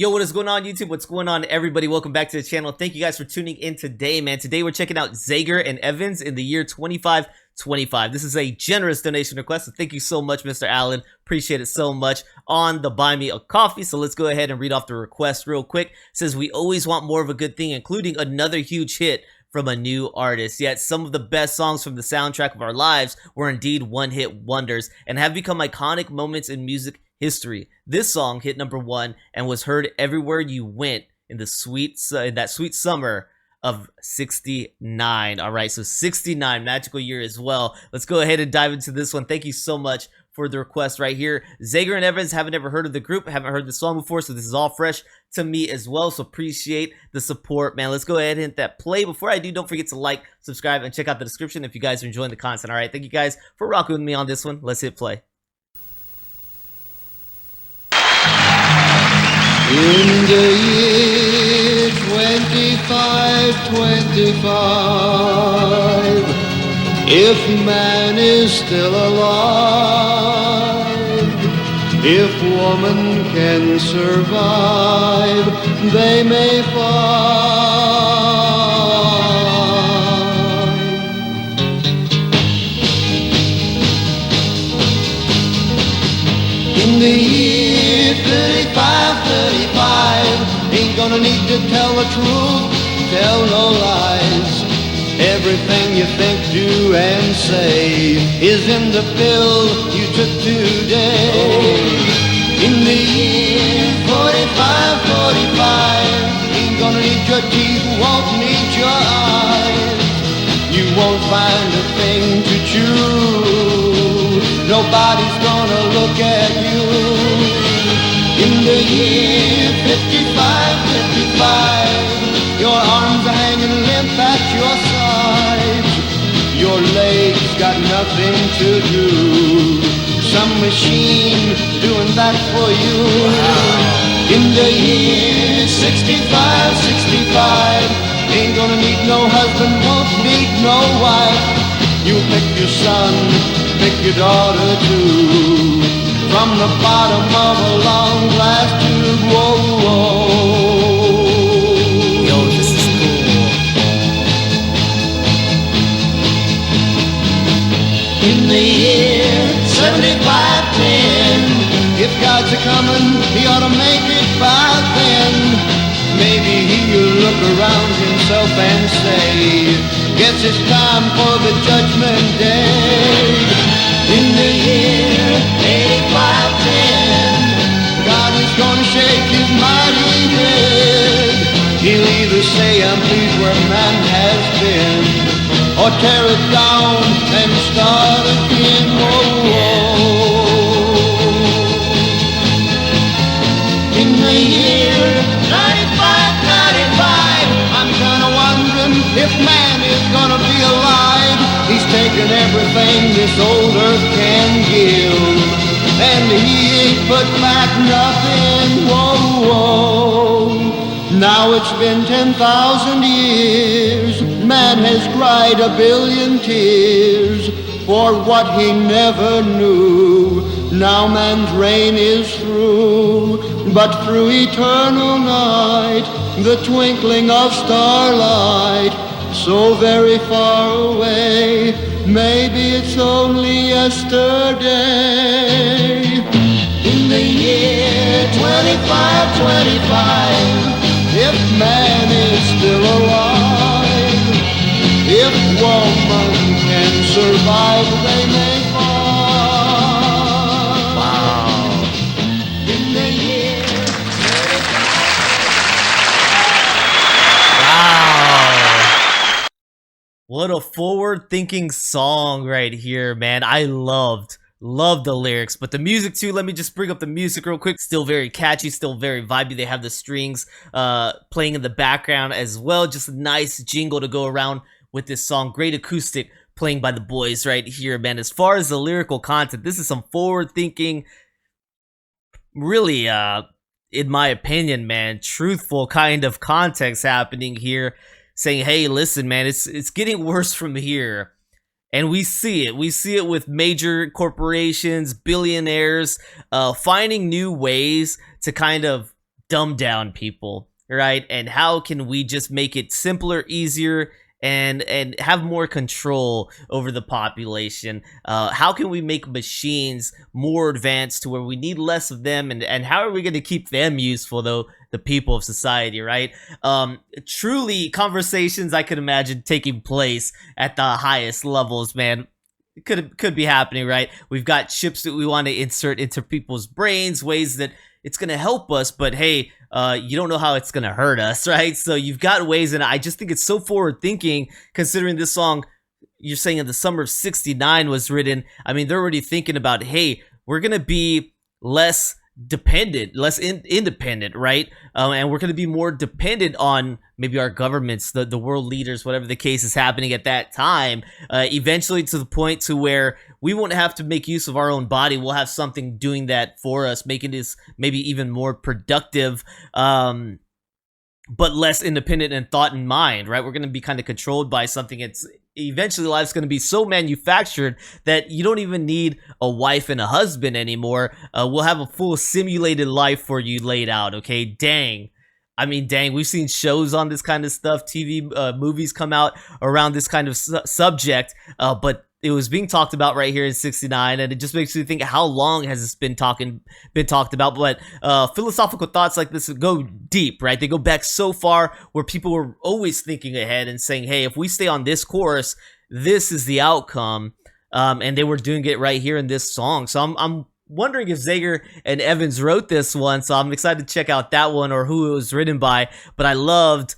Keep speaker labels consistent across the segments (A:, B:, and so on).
A: Yo, what is going on, YouTube? What's going on, everybody? Welcome back to the channel. Thank you guys for tuning in today, man. Today we're checking out ZAGER and EVANS in the year 2525. This is a generous donation request, so thank you so much, Mr. Allen. Appreciate it so much on the Buy Me a Coffee. So let's go ahead and read off the request real quick. It says, we always want more of a good thing, including another huge hit from a new artist. Yet some of the best songs from the soundtrack of our lives were indeed one-hit wonders and have become iconic moments in music history. This song hit #1 and was heard everywhere you went in the that sweet summer of '69. All right, so '69, magical year as well. Let's go ahead and dive into this one. Thank you so much for the request right here. ZAGER and EVANS, haven't ever heard of the group, haven't heard the song before, so this is all fresh to me as well. So appreciate the support, man. Let's go ahead and hit that play. Before I do, don't forget to like, subscribe, and check out the description if you guys are enjoying the content. All right, thank you guys for rocking with me on this one. Let's hit play.
B: In the year 2525, if man is still alive, if woman can survive, they may find. In the year 35, ain't gonna need to tell the truth, tell no lies. Everything you think, do, and say is in the pill you took today. In the year 45, ain't gonna need your teeth, won't need your eyes. You won't find a thing to chew, nobody's gonna look at you. In the year 55, your arms are hanging limp at your sides. Your legs got nothing to do, some machine doing that for you. In the year 65, ain't gonna need no husband, won't need no wife. You pick your son, pick your daughter too, from the bottom of a long glass tube. Whoa, whoa.
A: Yo, this is cool.
B: In the year 7510, if God's a-coming, he ought to make it by then. Maybe he'll look around himself and say, guess it's time for the judgment day. In the year 8510, God is gonna shake his mighty head. He'll either say, I'm pleased where man has been, or tear it down and start again. Whoa, whoa. In the year 95, I'm kinda wondering if man is gonna be alive. He's taken everything this old earth can give, and he ain't put back nothing. Whoa, whoa. Now it's been 10,000 years, man has cried a billion tears for what he never knew. Now man's reign is through, but through eternal night, the twinkling of starlight, so very far away, maybe it's only yesterday. In the year 25, if man is still alive, if woman can survive, they may find.
A: Wow.
B: In the year 35.
A: Wow. What a forward-thinking song right here, man. I loved the lyrics, but the music too. Let me just bring up the music real quick. Still very catchy, still very vibey. They have the strings playing in the background as well. Just a nice jingle to go around with this song. Great acoustic playing by the boys right here, man. As far as the lyrical content, this is some forward-thinking, really, in my opinion, man, truthful kind of context happening here, saying, hey, listen, man, it's getting worse from here. And we see it. We see it with major corporations, billionaires, finding new ways to kind of dumb down people, right? And how can we just make it simpler, easier, and have more control over the population? How can we make machines more advanced to where we need less of them, and how are we going to keep them useful, though, the people of society, right? Truly conversations I could imagine taking place at the highest levels, man. It could be happening, right? We've got chips that we want to insert into people's brains, ways that it's going to help us, but hey, you don't know how it's going to hurt us, right? So you've got ways, and I just think it's so forward thinking, considering this song, you're saying in the summer of 69 was written. I mean, they're already thinking about, hey, we're going to be less dependent, less independent, right? And we're going to be more dependent on maybe our governments, the world leaders, whatever the case is happening at that time, eventually to the point to where we won't have to make use of our own body. We'll have something doing that for us, making this maybe even more productive, but less independent in thought and mind, right? We're going to be kind of controlled by something. It's eventually life's going to be so manufactured that you don't even need a wife and a husband anymore. We'll have a full simulated life for you laid out, okay? Dang. I mean, dang, we've seen shows on this kind of stuff, TV, movies come out around this kind of subject, but it was being talked about right here in 69, and it just makes me think, how long has this been talked about? But philosophical thoughts like this go deep, right? They go back so far, where people were always thinking ahead and saying, hey, if we stay on this course, this is the outcome, and they were doing it right here in this song. So I'm wondering if ZAGER and EVANS wrote this one, so I'm excited to check out that one or who it was written by. But I loved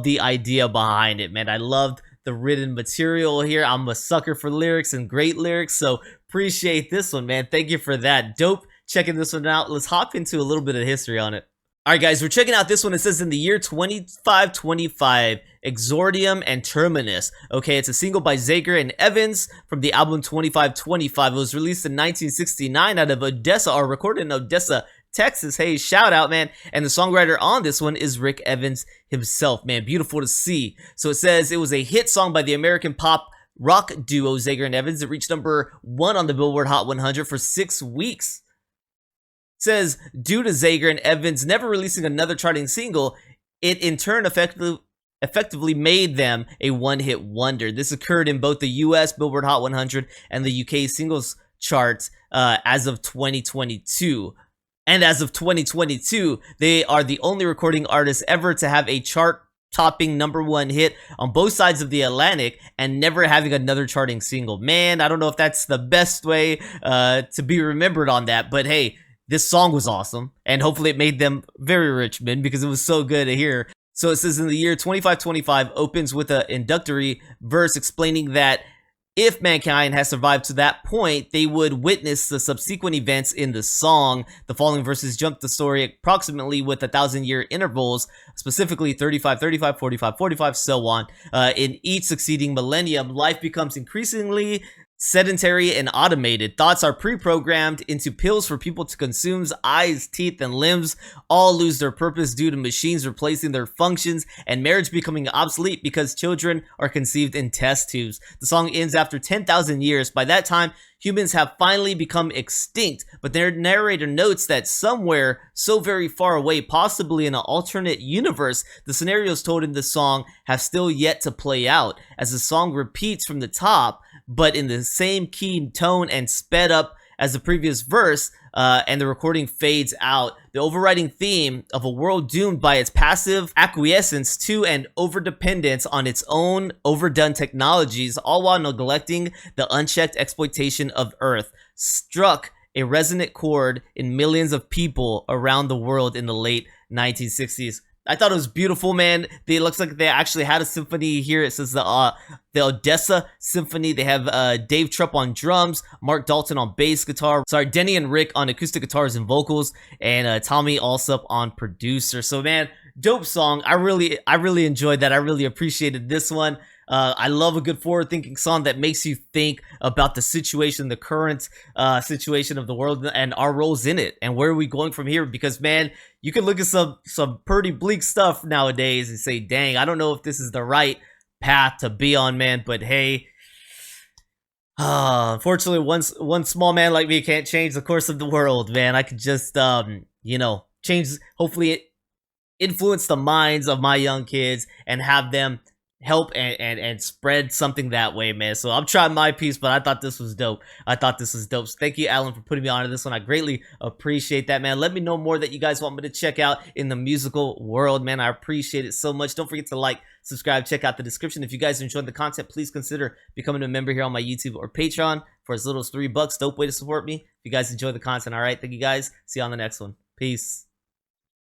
A: the idea behind it, man. I loved the written material here. I'm a sucker for lyrics and great lyrics, so appreciate this one, man. Thank you for that. Dope checking this one out. Let's hop into a little bit of history on it. All right, guys, we're checking out this one. It says in the year 2525, Exordium and Terminus. Okay, it's a single by ZAGER and EVANS from the album 2525. It was released in 1969 out of Odessa, or recorded in Odessa, Texas. Hey, shout out, man. And the songwriter on this one is Rick Evans himself, man. Beautiful to see. So it says it was a hit song by the American pop rock duo ZAGER and EVANS. It reached #1 on the Billboard Hot 100 for 6 weeks. It says, due to ZAGER and EVANS never releasing another charting single, it in turn effectively made them a one-hit wonder. This occurred in both the US Billboard Hot 100 and the UK singles charts as of 2022. And as of 2022, they are the only recording artists ever to have a chart-topping #1 hit on both sides of the Atlantic and never having another charting single. Man, I don't know if that's the best way to be remembered on that, but hey, this song was awesome, and hopefully it made them very rich men, because it was so good to hear. So it says in the year 2525 opens with an introductory verse explaining that if mankind has survived to that point, they would witness the subsequent events in the song. The following verses jump the story approximately with 1,000-year intervals, specifically 35, 35, 45, 45, so on. In each succeeding millennium, life becomes increasingly sedentary and automated. Thoughts are pre-programmed into pills for people to consume. Eyes, teeth, and limbs all lose their purpose due to machines replacing their functions, and marriage becoming obsolete because children are conceived in test tubes. The song ends after 10,000 years. By that time, humans have finally become extinct, but their narrator notes that somewhere so very far away, possibly in an alternate universe, the scenarios told in the song have still yet to play out, as the song repeats from the top, but in the same key, tone, and sped up as the previous verse, and the recording fades out. The overriding theme of a world doomed by its passive acquiescence to and overdependence on its own overdone technologies, all while neglecting the unchecked exploitation of Earth, struck a resonant chord in millions of people around the world in the late 1960s. I thought it was beautiful, man. It looks like they actually had a symphony here. It says the Odessa Symphony. They have Dave Trupp on drums, Mark Dalton on bass guitar, Denny and Rick on acoustic guitars and vocals, and Tommy Alsop on producer. So, man, dope song. I really enjoyed that. I really appreciated this one. I love a good forward-thinking song that makes you think about the situation, the current situation of the world, and our roles in it, and where are we going from here? Because, man, you can look at some pretty bleak stuff nowadays and say, dang, I don't know if this is the right path to be on, man. But hey, unfortunately, one small man like me can't change the course of the world, man. I could just, change, hopefully it influence the minds of my young kids and have them help and spread something that way, man. So I'm trying my piece, but I thought this was dope. So thank you, Alan, for putting me onto this one. I greatly appreciate that, man. Let me know more that you guys want me to check out in the musical world, man. I appreciate it so much. Don't forget to like, subscribe, check out the description. If you guys enjoyed the content, please consider becoming a member here on my YouTube or Patreon for as little as $3. Dope way to support me. If you guys enjoy the content, all right? Thank you guys. See you on the next one. Peace.